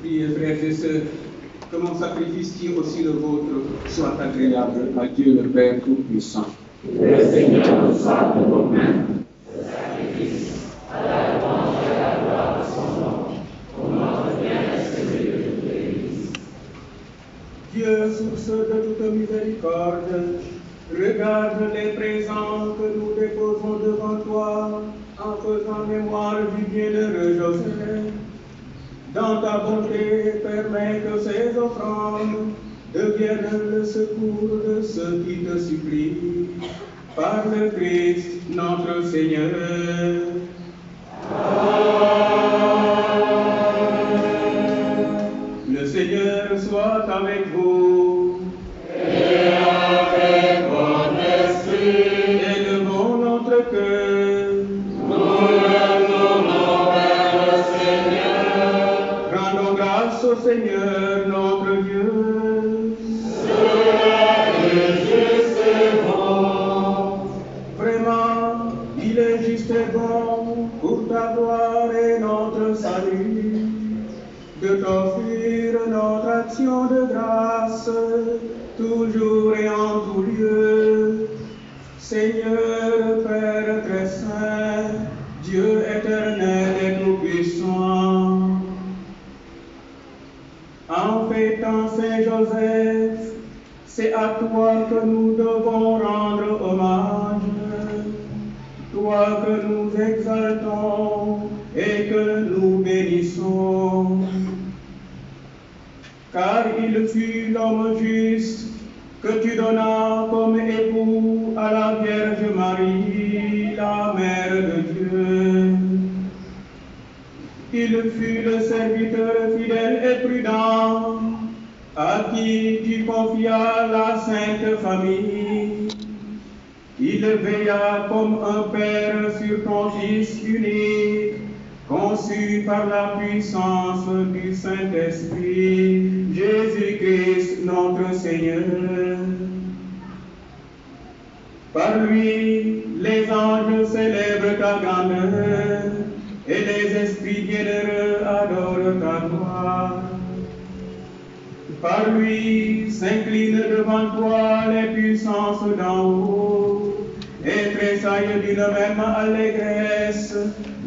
Priez, frères et sœurs, que mon sacrifice qui est aussi le vôtre soit agréable à Dieu le Père Tout-Puissant. Le Seigneur nous soit de vos mains, le sacrifice à la louange et à la gloire de son nom, pour notre bien et celui de toute l'Église. Dieu, source de toute miséricorde, regarde les présents que nous déposons devant toi en faisant mémoire du bienheureux Joseph. Dans ta bonté, permets que ces offrandes deviennent le secours de ceux qui te supplient. Par le Christ, notre Seigneur. Le Seigneur soit avec vous. Et avec mon esprit. Élevons notre cœur. Nous le tournons vers le Seigneur. Rendons grâce au Seigneur notre Dieu. Cela est juste et bon. Vraiment, il est juste et bon pour ta gloire et notre salut de t'offrir notre action de grâce toujours et en tout lieu. Seigneur, Père très saint, Dieu éternel et tout-puissant, en fêtant Saint Joseph, c'est à toi que nous devons rendre hommage, toi que nous exaltons et que nous bénissons. Car il fut l'homme juste que tu donnas comme époux à la Vierge Marie, la Mère de Dieu. Il fut le serviteur fidèle et prudent à qui tu confias la Sainte Famille. Il veilla comme un père sur ton Fils unique, conçu par la puissance du Saint-Esprit, Jésus-Christ notre Seigneur. Par lui, les anges célèbrent ta grandeur et les esprits bienheureux adorent ta gloire. Par lui s'inclinent devant toi les puissances d'en haut et tressaillent d'une même allégresse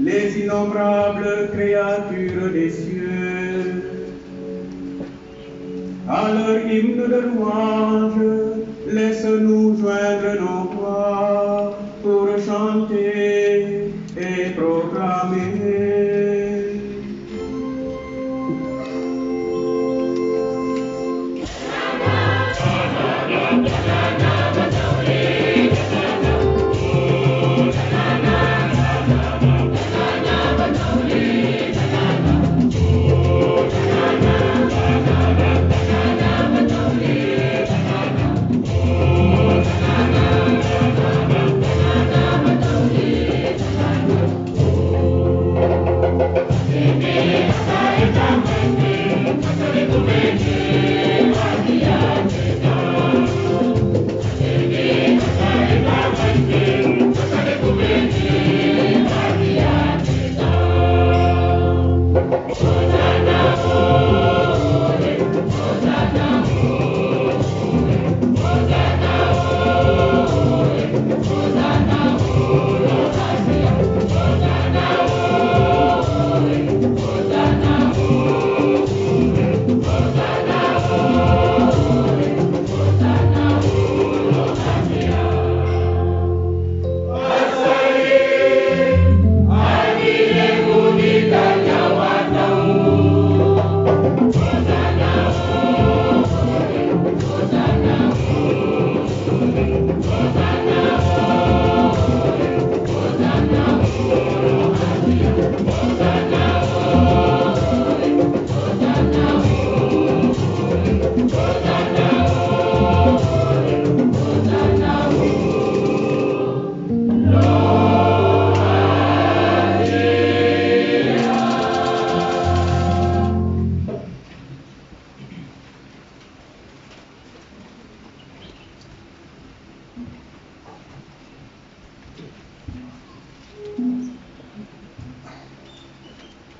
les innombrables créatures des cieux. À leur hymne de louange, laisse-nous joindre nos voix pour chanter et proclamer.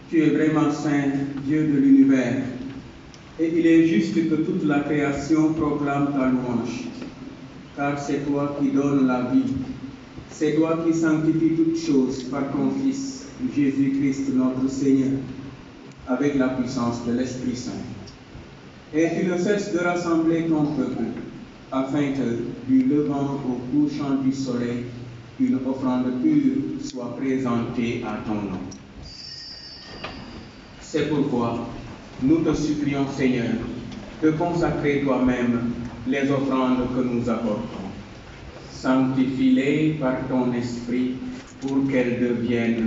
Tu es vraiment saint, Dieu de l'univers, et il est juste que toute la création proclame ta louange, car c'est toi qui donnes la vie, c'est toi qui sanctifies toutes choses par ton Fils, Jésus-Christ notre Seigneur, avec la puissance de l'Esprit Saint. Et tu ne cesses de rassembler ton peuple, afin que, du levant au couchant du soleil, une offrande pure soit présentée à ton nom. C'est pourquoi nous te supplions, Seigneur, de consacrer toi-même les offrandes que nous apportons. Sanctifie-les par ton esprit pour qu'elles deviennent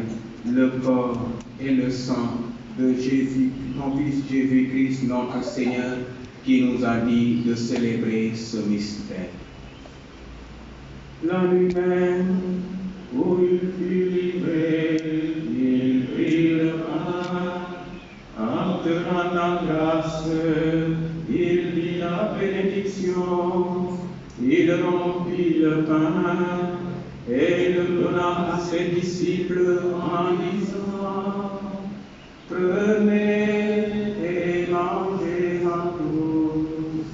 le corps et le sang de Jésus, ton Fils Jésus-Christ, notre Seigneur, qui nous a dit de célébrer ce mystère. La nuit même où il fut livré, il prit le pain, en te rendant grâce, il dit la bénédiction, il rompit le pain et le donna à ses disciples en disant: Prenez et mangez-en tous,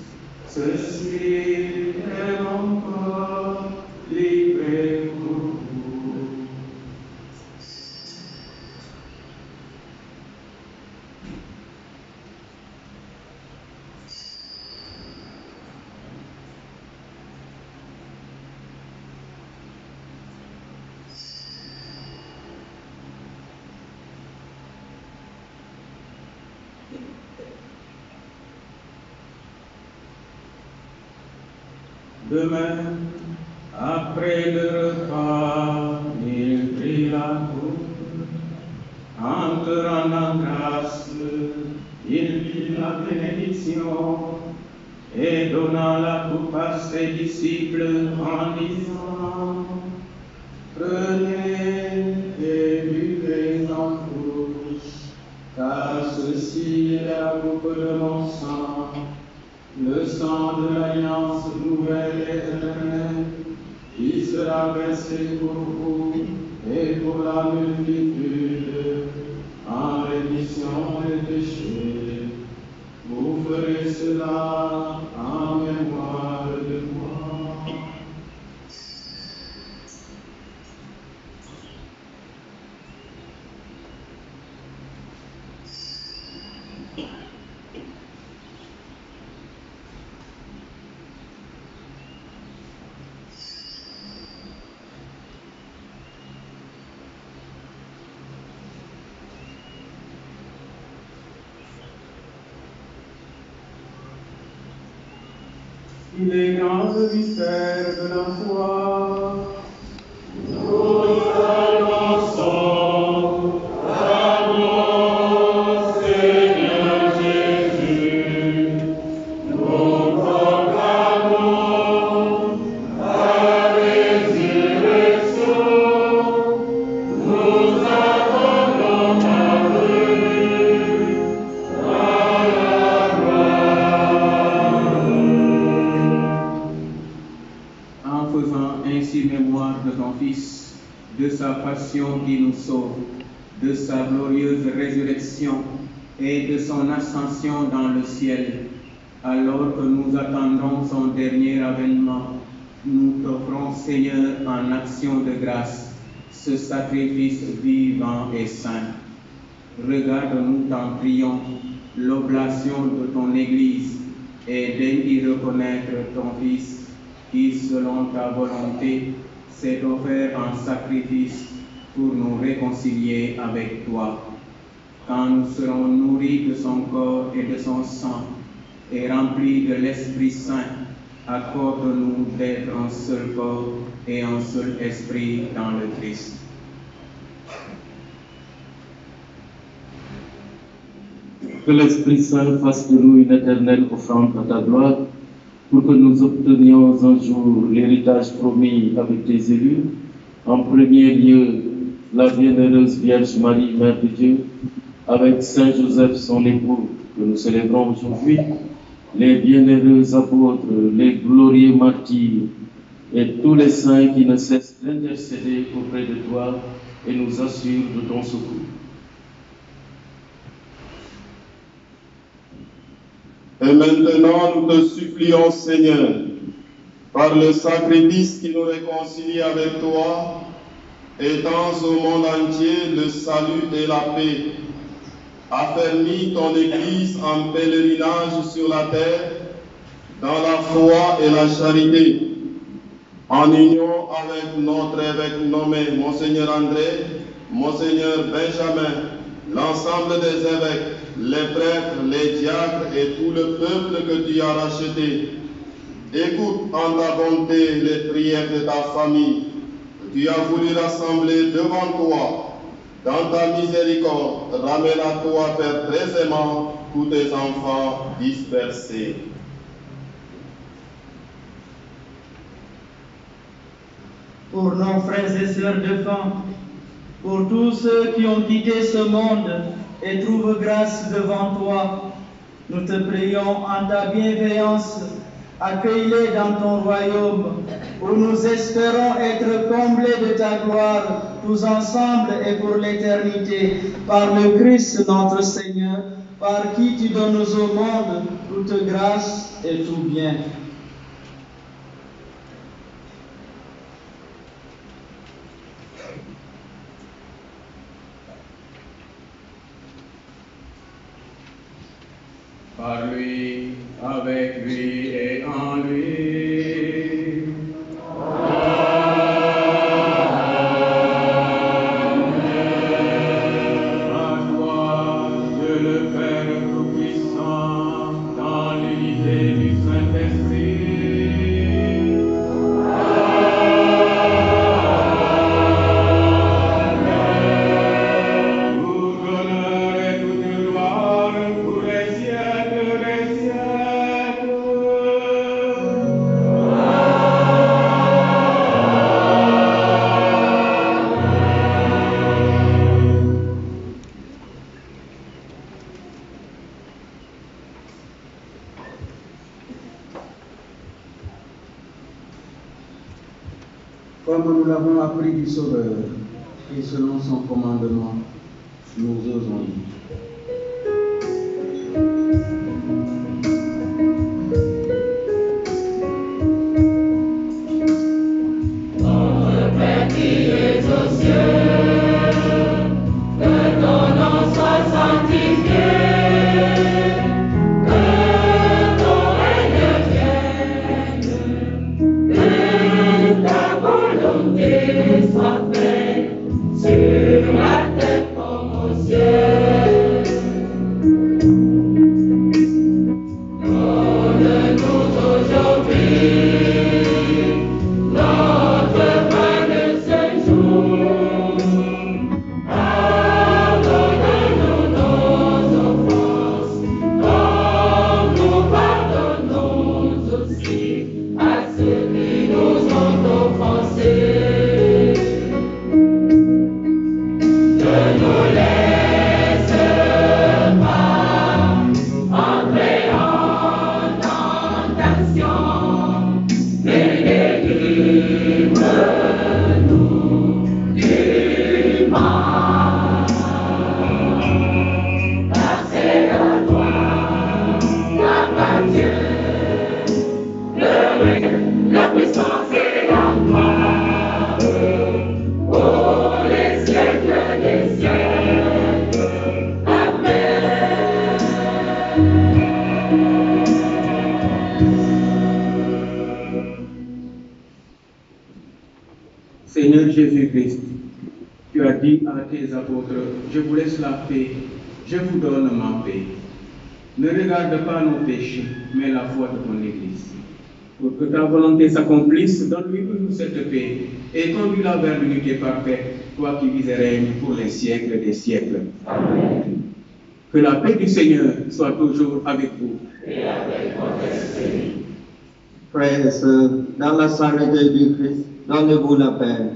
ceci est mon corps livré pour vous. Demain, après le repas, il prit la coupe, en te rendant grâce, il dit la bénédiction et donna la coupe à ses disciples en disant: Prenez et buvez-en tous, car ceci est la coupe de mon sang, le sang de l'alliance nouvelle et éternelle, qui sera versé pour vous et pour la multitude en rémission des péchés. Vous ferez cela en mémoire de moi. Il est grand le mystère de la foi. Nous annonçons ta gloire, Seigneur Jésus. Nous proclamons ta résurrection. Nous attendons ta venue dans la gloire. En faisant ainsi mémoire de ton Fils, de sa passion qui nous sauve, de sa glorieuse résurrection et de son ascension dans le ciel, alors que nous attendons son dernier avènement, nous t'offrons, Seigneur, en action de grâce, ce sacrifice vivant et saint. Regarde-nous, t'en prions, l'oblation de ton Église et daigne y reconnaître ton Fils, qui, selon ta volonté, s'est offert en sacrifice pour nous réconcilier avec toi. Quand nous serons nourris de son corps et de son sang et remplis de l'Esprit Saint, accorde-nous d'être un seul corps et un seul esprit dans le Christ. Que l'Esprit Saint fasse de nous une éternelle offrande à ta gloire, pour que nous obtenions un jour l'héritage promis avec tes élus, en premier lieu la bienheureuse Vierge Marie, Mère de Dieu, avec Saint Joseph, son époux, que nous célébrons aujourd'hui, les bienheureux apôtres, les glorieux martyrs, et tous les saints qui ne cessent d'intercéder auprès de toi et nous assurent de ton secours. Et maintenant, nous te supplions, Seigneur, par le sacrifice qui nous réconcilie avec toi, étends au monde entier le salut et la paix. Affermis ton Église en pèlerinage sur la terre, dans la foi et la charité, en union avec notre évêque nommé Monseigneur André, Monseigneur Benjamin, l'ensemble des évêques, les prêtres, les diacres et tout le peuple que tu as racheté. Écoute en ta bonté les prières de ta famille, que tu as voulu rassembler devant toi. Dans ta miséricorde, ramène à toi, Père très aimant, tous tes enfants dispersés. Pour nos frères et sœurs défunts, pour tous ceux qui ont quitté ce monde et trouvent grâce devant toi, nous te prions en ta bienveillance, accueille-les dans ton royaume, où nous espérons être comblés de ta gloire, tous ensemble et pour l'éternité, par le Christ notre Seigneur, par qui tu donnes au monde toute grâce et tout bien. Par lui, avec lui et en lui. À toi, Dieu le Père Tout-Puissant, dans l'unité du Saint-Esprit. Tout honneur et toute gloire pour les siècles des siècles. Comme nous l'avons appris du Sauveur, et selon son commandement, nous osons dire. Seigneur Jésus-Christ, tu as dit à tes apôtres, je vous laisse la paix, je vous donne ma paix. Ne regarde pas nos péchés, mais la foi de ton Église. Pour que ta volonté s'accomplisse, donne-lui nous cette paix et conduis-la vers l'unité parfaite, toi qui vis et règnes pour les siècles des siècles. Amen. Que la paix du Seigneur soit toujours avec vous. Et avec votre esprit. Frères et sœurs, dans la sainteté du Christ, donnez-vous la paix.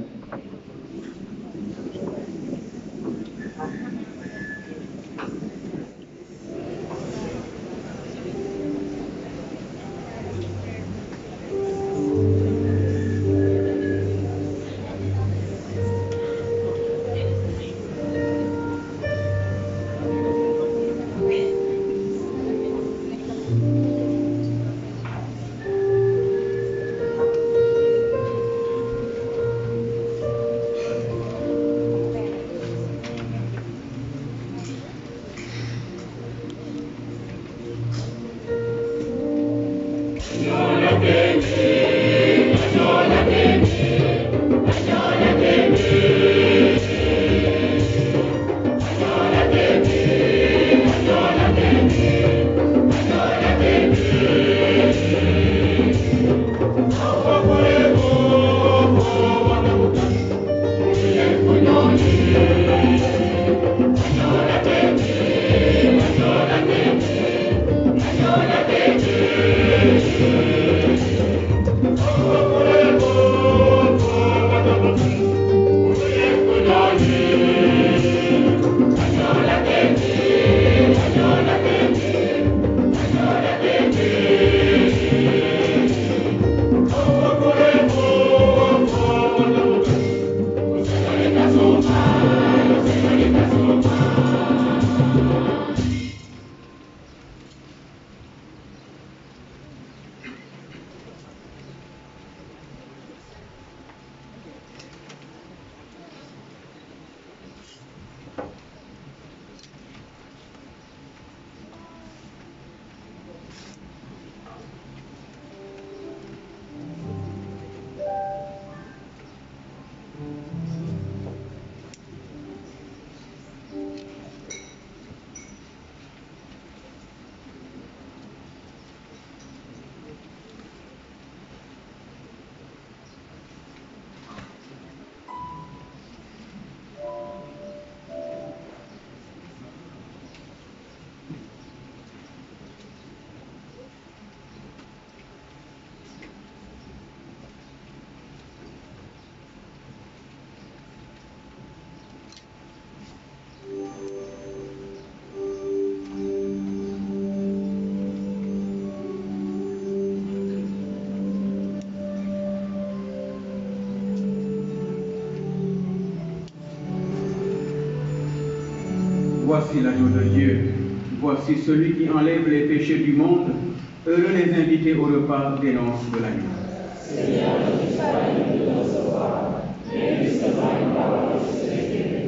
Voici l'agneau de Dieu, voici celui qui enlève les péchés du monde. Heureux les invités au repas des noces de l'agneau. Seigneur, je suis pas digne de recevoir, mais dis seulement une parole et je serai guéri.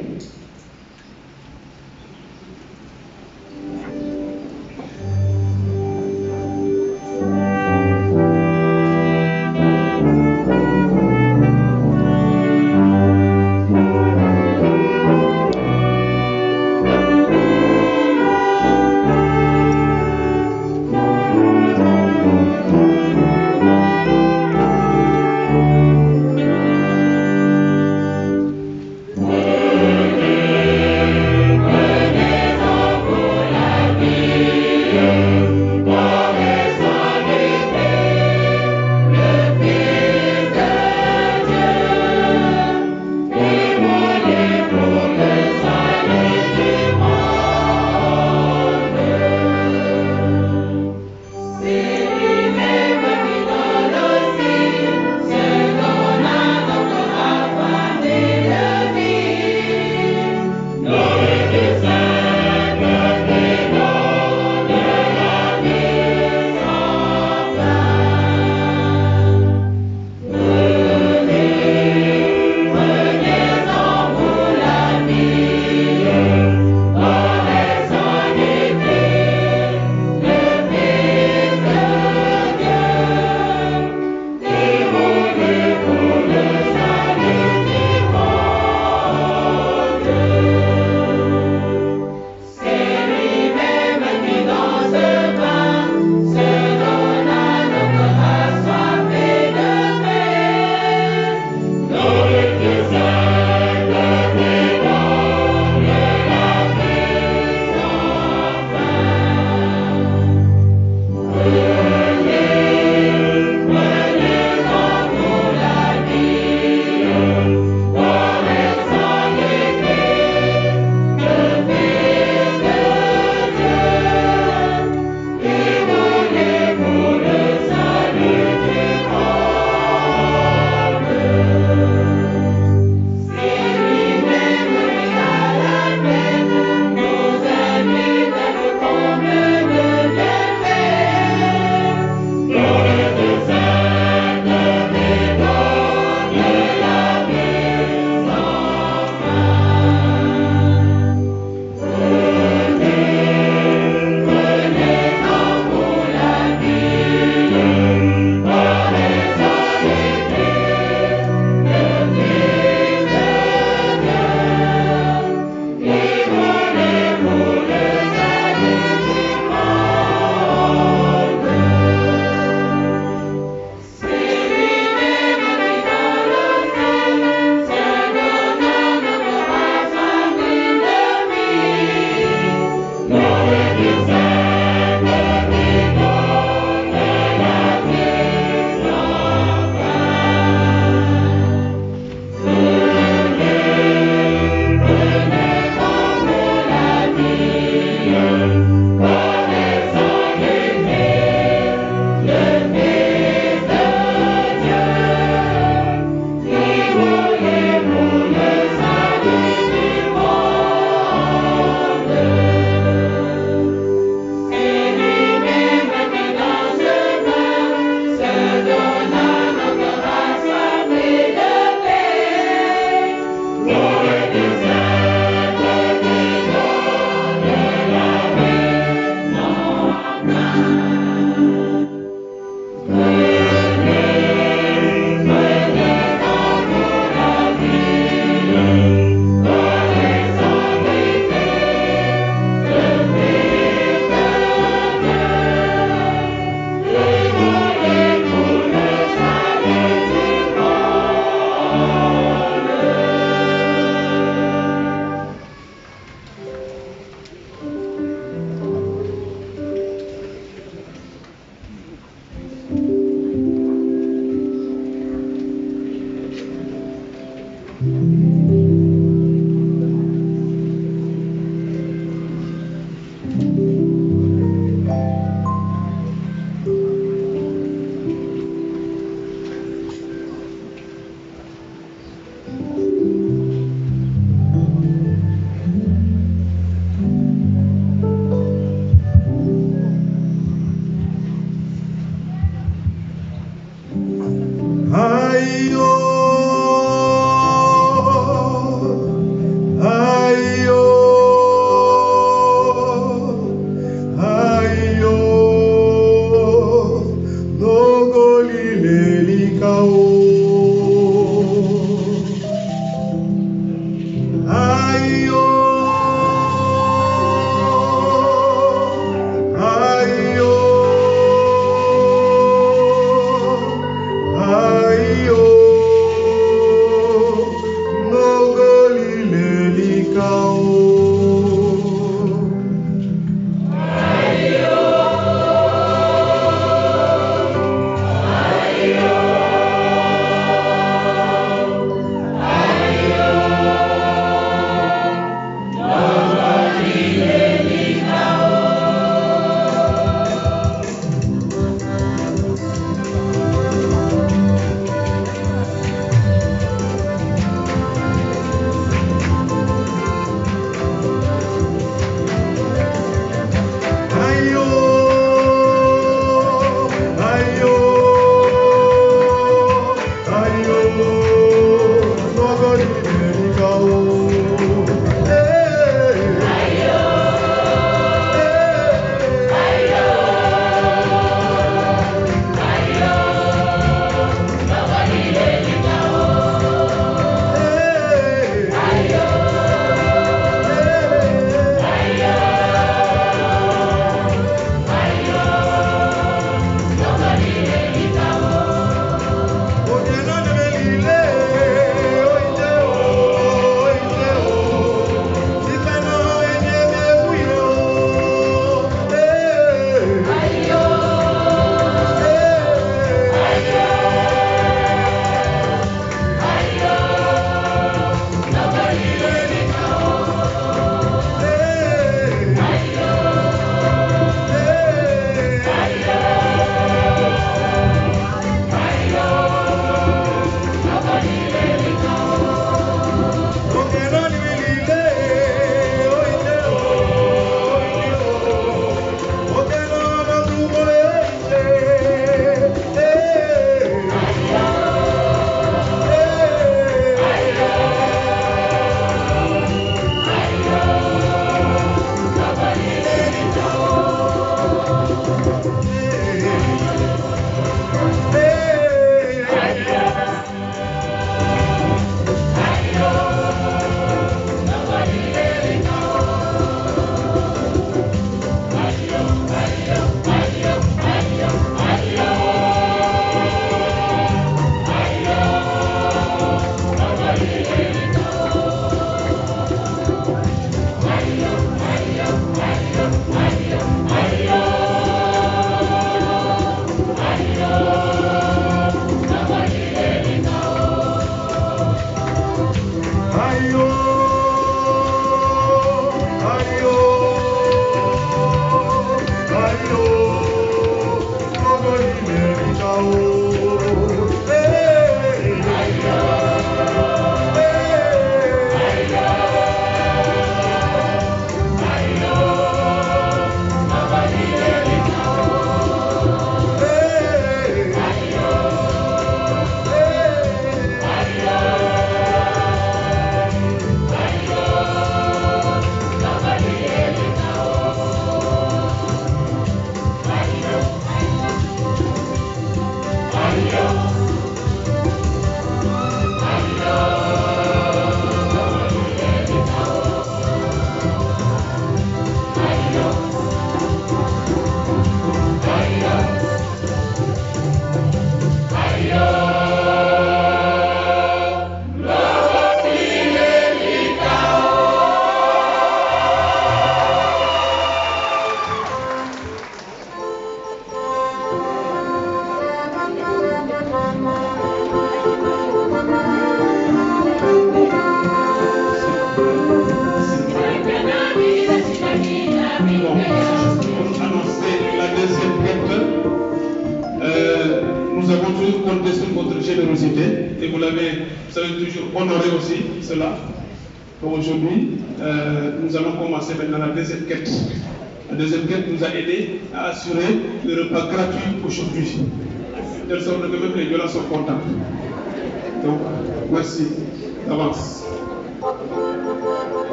pour nous annoncer la deuxième quête. Nous avons toujours compté sur votre générosité et vous savez toujours honoré aussi cela. Pour aujourd'hui, nous allons commencer maintenant la deuxième quête. La deuxième quête nous a aidé à assurer le repas gratuit aujourd'hui. De telle sorte que même les violents sont contents. Donc, merci d'avance.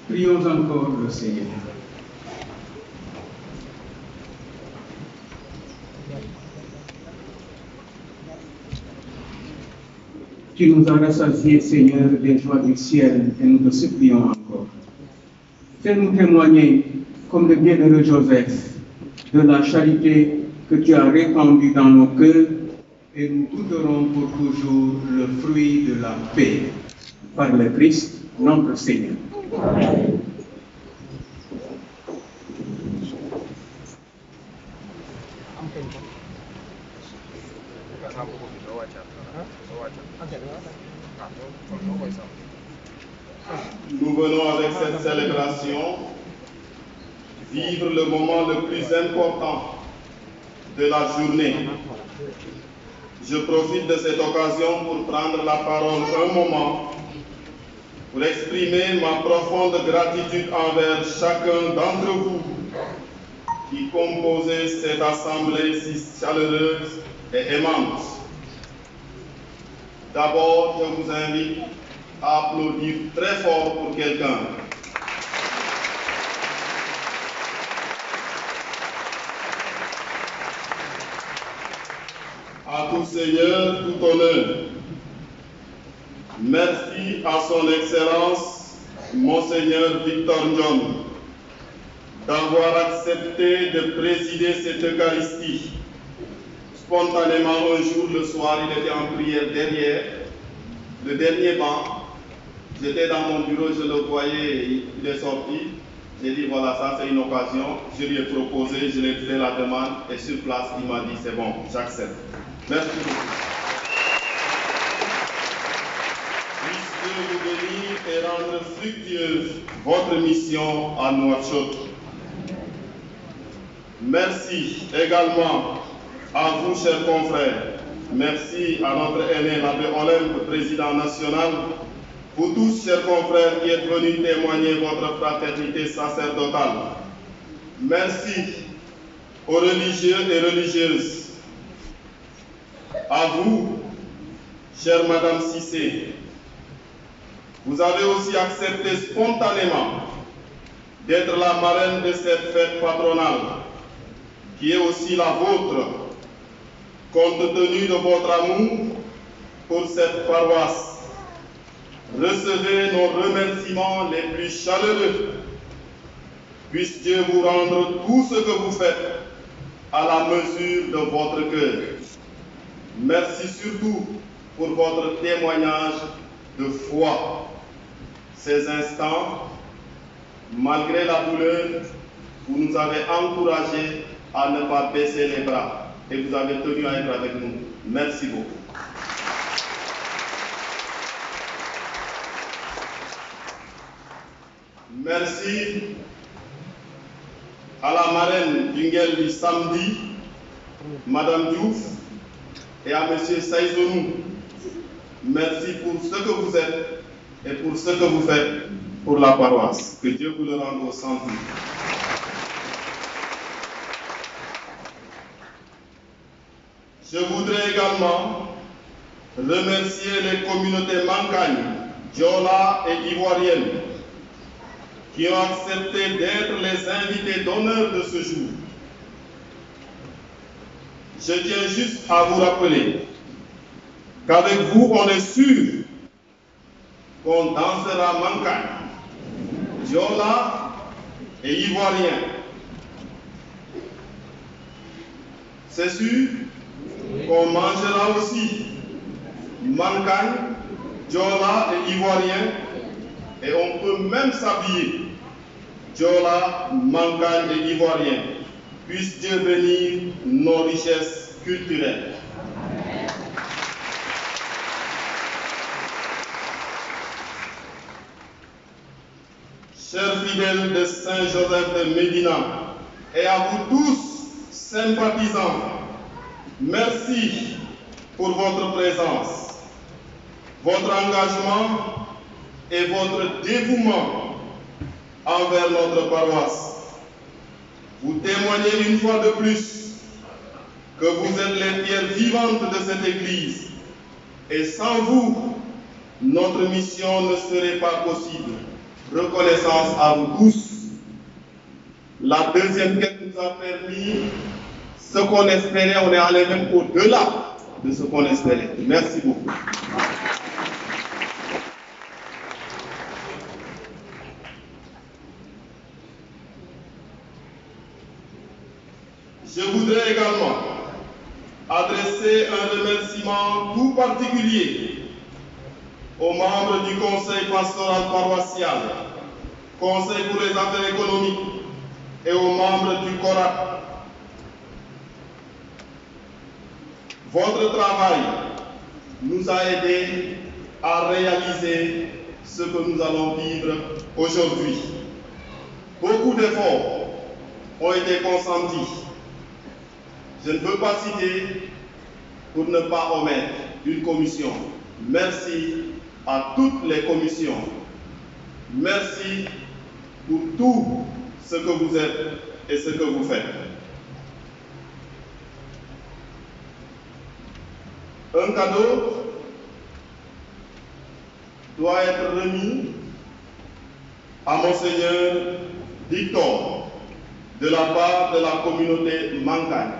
Prions encore le Seigneur. Tu nous as rassasiés, Seigneur, des joies du ciel, et nous te supplions encore. Fais-nous témoigner, comme le bienheureux Joseph, de la charité que tu as répandue dans nos cœurs et nous goûterons pour toujours le fruit de la paix. Par le Christ, notre Seigneur. Amen. Nous venons avec cette célébration vivre le moment le plus important de la journée. Je profite de cette occasion pour prendre la parole un moment pour exprimer ma profonde gratitude envers chacun d'entre vous qui composez cette assemblée si chaleureuse et aimante. D'abord, je vous invite à applaudir très fort pour quelqu'un. À tout Seigneur, tout honneur. Merci à son Excellence, Monseigneur Victor Ndiom, d'avoir accepté de présider cette Eucharistie. Spontanément, un jour, le soir, il était en prière derrière le dernier banc. J'étais dans mon bureau, je le voyais, il est sorti. J'ai dit, voilà, ça c'est une occasion. Je lui ai proposé, je lui ai fait la demande et sur place, il m'a dit, c'est bon, j'accepte. Merci beaucoup. Puisse Dieu vous bénir et rendre fructueuse votre mission à Nouakchott. Merci également à vous, chers confrères. Merci à notre aîné, l'abbé Olympe, président national. Vous tous, chers confrères, qui êtes venus témoigner votre fraternité sacerdotale. Merci aux religieux et religieuses. À vous, chère Madame Cissé, vous avez aussi accepté spontanément d'être la marraine de cette fête patronale, qui est aussi la vôtre, compte tenu de votre amour pour cette paroisse. Recevez nos remerciements les plus chaleureux. Puisse Dieu vous rendre tout ce que vous faites à la mesure de votre cœur. Merci surtout pour votre témoignage de foi. Ces instants, malgré la douleur, vous nous avez encouragés à ne pas baisser les bras et vous avez tenu à être avec nous. Merci beaucoup. Merci à la marraine d'Ingel du samedi, Madame Diouf, et à Monsieur Saïzonou. Merci pour ce que vous êtes et pour ce que vous faites pour la paroisse. Que Dieu vous le rende au centre. Je voudrais également remercier les communautés Mankagne, Diola et Ivoirienne qui ont accepté d'être les invités d'honneur de ce jour. Je tiens juste à vous rappeler qu'avec vous, on est sûr qu'on dansera Mankagne, Diola et Ivoirien. C'est sûr qu'on mangera aussi Mankagne, Diola et Ivoirien, et on peut même s'habiller Diola, Mankagne et Ivoirien. Puisse Dieu bénir nos richesses culturelles. Chers fidèles de Saint-Joseph de Médina, et à vous tous, sympathisants, merci pour votre présence, votre engagement et votre dévouement envers notre paroisse. Vous témoignez une fois de plus que vous êtes les pierres vivantes de cette Église et sans vous, notre mission ne serait pas possible. Reconnaissance à vous tous. La deuxième quête nous a permis ce qu'on espérait, on est allé même au-delà de ce qu'on espérait. Merci beaucoup. Je voudrais également adresser adresser un remerciement tout particulier aux membres du Conseil pastoral paroissial, Conseil pour les affaires économiques et aux membres du CORAC. Votre travail nous a aidés à réaliser ce que nous allons vivre aujourd'hui. Beaucoup d'efforts ont été consentis. Je ne veux pas citer pour ne pas omettre une commission. Merci à toutes les commissions. Merci pour tout ce que vous êtes et ce que vous faites. Un cadeau doit être remis à Monseigneur Victor de la part de la communauté Mancagne.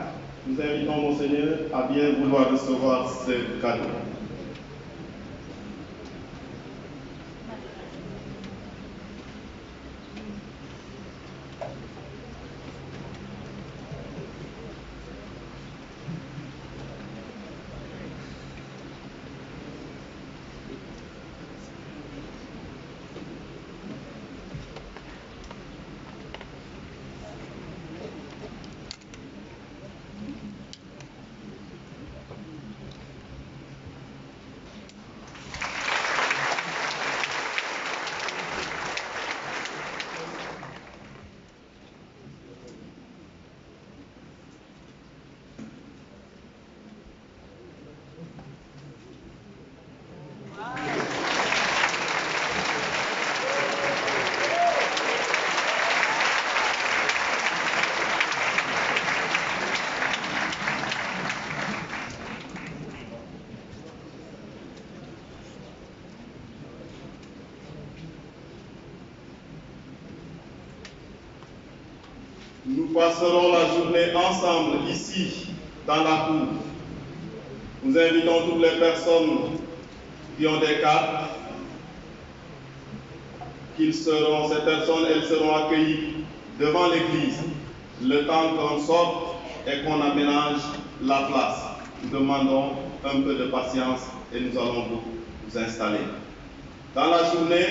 Nous invitons Monseigneur à bien vouloir recevoir ce cadeau. Nous passerons la journée ensemble ici, dans la cour. Nous invitons toutes les personnes qui ont des cartes, ces personnes, elles seront accueillies devant l'église, le temps qu'on sorte et qu'on aménage la place. Nous demandons un peu de patience et nous allons vous installer. Dans la journée,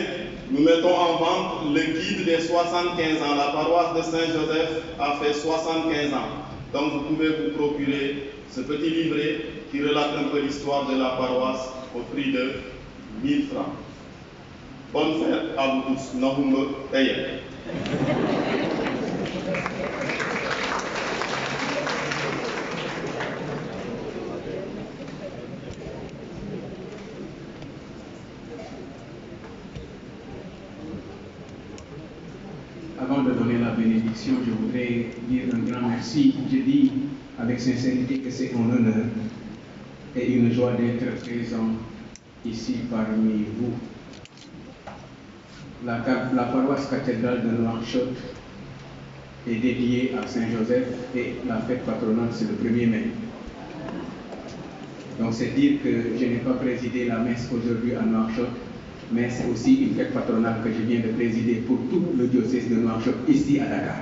nous mettons en vente le guide des 75 ans. La paroisse de Saint-Joseph a fait 75 ans. Donc vous pouvez vous procurer ce petit livret qui relate un peu l'histoire de la paroisse au prix de 1000 francs. Bonne fête à vous tous. Nahumbe Eye. Avant de donner la bénédiction, je voudrais dire un grand merci. Je dis avec sincérité que c'est un honneur et une joie d'être présent ici parmi vous. La paroisse cathédrale de Nouakchott est dédiée à Saint-Joseph et la fête patronale c'est le 1er mai. Donc c'est dire que je n'ai pas présidé la messe aujourd'hui à Nouakchott, mais c'est aussi une fête patronale que je viens de présider pour tout le diocèse de Nouakchott ici à Dakar.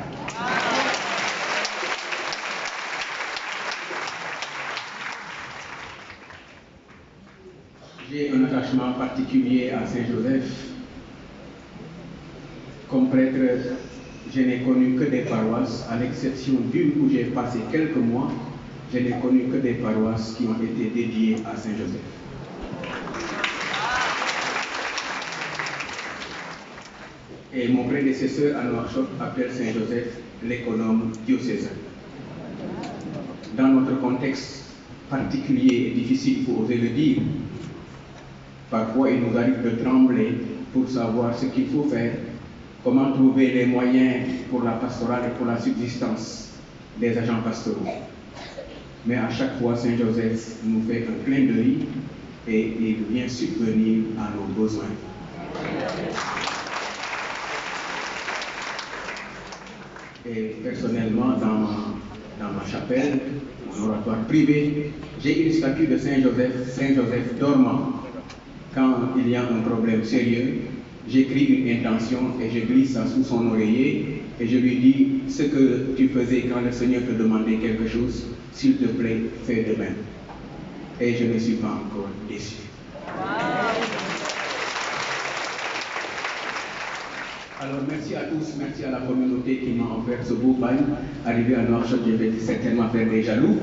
J'ai un attachement particulier à Saint-Joseph. Comme prêtre, je n'ai connu que des paroisses, à l'exception d'une où j'ai passé quelques mois, je n'ai connu que des paroisses qui ont été dédiées à Saint-Joseph. Et mon prédécesseur à Nouakchott appelle Saint-Joseph l'économe diocésain. Dans notre contexte particulier et difficile, il faut oser le dire, parfois il nous arrive de trembler pour savoir ce qu'il faut faire, comment trouver les moyens pour la pastorale et pour la subsistance des agents pastoraux. Mais à chaque fois, Saint-Joseph nous fait un clin d'œil et il vient subvenir à nos besoins. Et personnellement, dans ma chapelle, mon oratoire privé, j'ai une statue de Saint-Joseph dormant. Quand il y a un problème sérieux, j'écris une intention et je glisse ça sous son oreiller et je lui dis ce que tu faisais quand le Seigneur te demandait quelque chose, s'il te plaît, fais de même. et je ne suis pas encore déçu. Alors merci à tous, merci à la communauté qui m'a offert ce beau bail. Arrivé à Nouakchott, je vais certainement faire des jaloux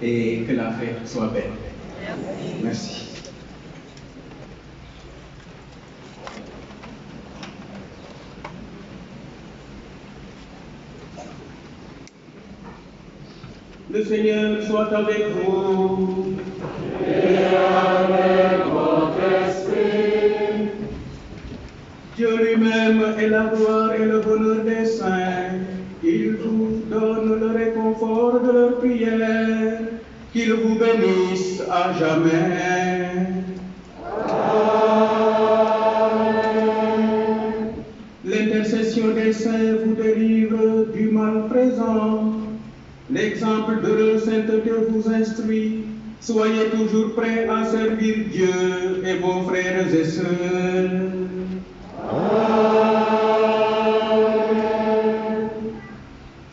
et que la fête soit belle. Merci. Le Seigneur soit avec vous. Et avec votre esprit. Dieu lui-même est la gloire et le bonheur des saints. Il vous donne le réconfort de leur prière. Qu'il vous bénisse à jamais. Amen. L'intercession des saints vous délivre du mal présent. L'exemple de leur sainteté vous instruit. Soyez toujours prêts à servir Dieu et vos frères et sœurs. Amen.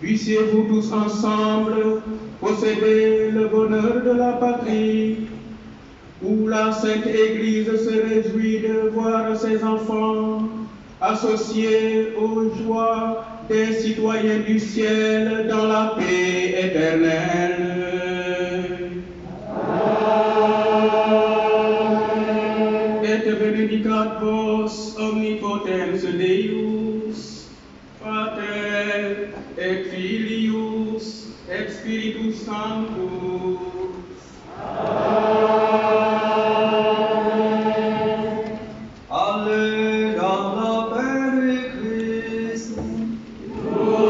Puissiez-vous tous ensemble posséder le bonheur de la patrie, où la Sainte Église se réjouit de voir ses enfants associés aux joies des citoyens du ciel dans la paix éternelle. Amen. Et benedicat vos omnipotens Deus, Pater et Filius et Spiritus Sanctus. Amen. Allez dans la paix de Christ. Amen.